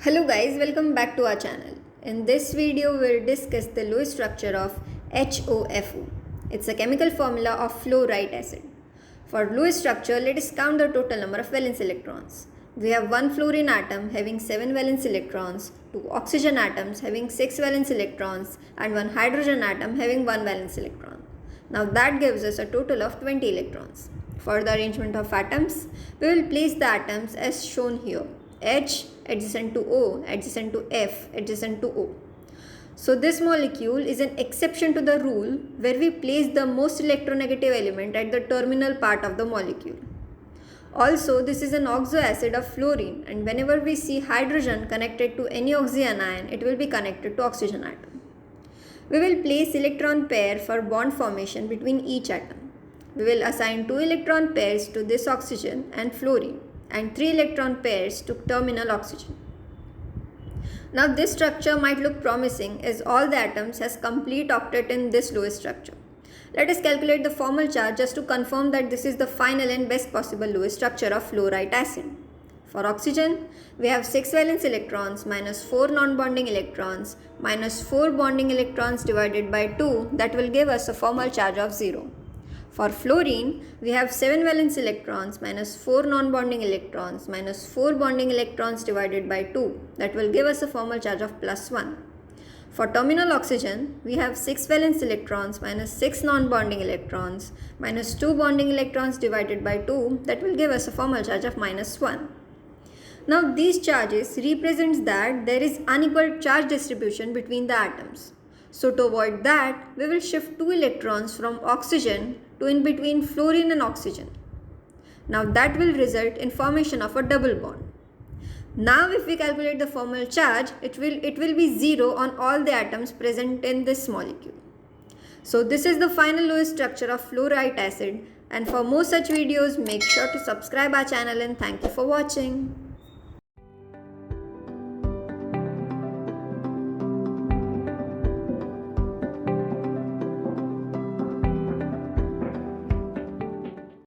Hello guys, welcome back to our channel. In this video, we'll discuss the Lewis structure of HOFO. It's a chemical formula of fluorite acid. For Lewis structure, let us count the total number of valence electrons. We have one fluorine atom having 7 valence electrons, 2 oxygen atoms having 6 valence electrons, and one hydrogen atom having 1 valence electron. Now that gives us a total of 20 electrons. For the arrangement of atoms, we will place the atoms as shown here. H adjacent to O, adjacent to F, adjacent to O. So this molecule is an exception to the rule where we place the most electronegative element at the terminal part of the molecule. Also, this is an oxo acid of fluorine, and whenever we see hydrogen connected to any oxygen ion, it will be connected to oxygen atom. We will place electron pair for bond formation between each atom. We will assign 2 electron pairs to this oxygen and fluorine, and 3 electron pairs to terminal oxygen. Now this structure might look promising as all the atoms has complete octet in this Lewis structure. Let us calculate the formal charge just to confirm that this is the final and best possible Lewis structure of fluorite acid. For oxygen, we have 6 valence electrons minus 4 non-bonding electrons minus 4 bonding electrons divided by 2, that will give us a formal charge of 0. For fluorine, we have 7 valence electrons minus 4 non-bonding electrons minus 4 bonding electrons divided by 2, that will give us a formal charge of plus 1. For terminal oxygen, we have 6 valence electrons minus 6 non-bonding electrons minus 2 bonding electrons divided by 2, that will give us a formal charge of minus 1. Now these charges represents that there is unequal charge distribution between the atoms. So to avoid that, we will shift 2 electrons from oxygen to in between fluorine and oxygen. Now that will result in formation of a double bond. Now if we calculate the formal charge, it will be 0 on all the atoms present in this molecule. So this is the final Lewis structure of fluorite acid, and for more such videos, make sure to subscribe our channel, and thank you for watching.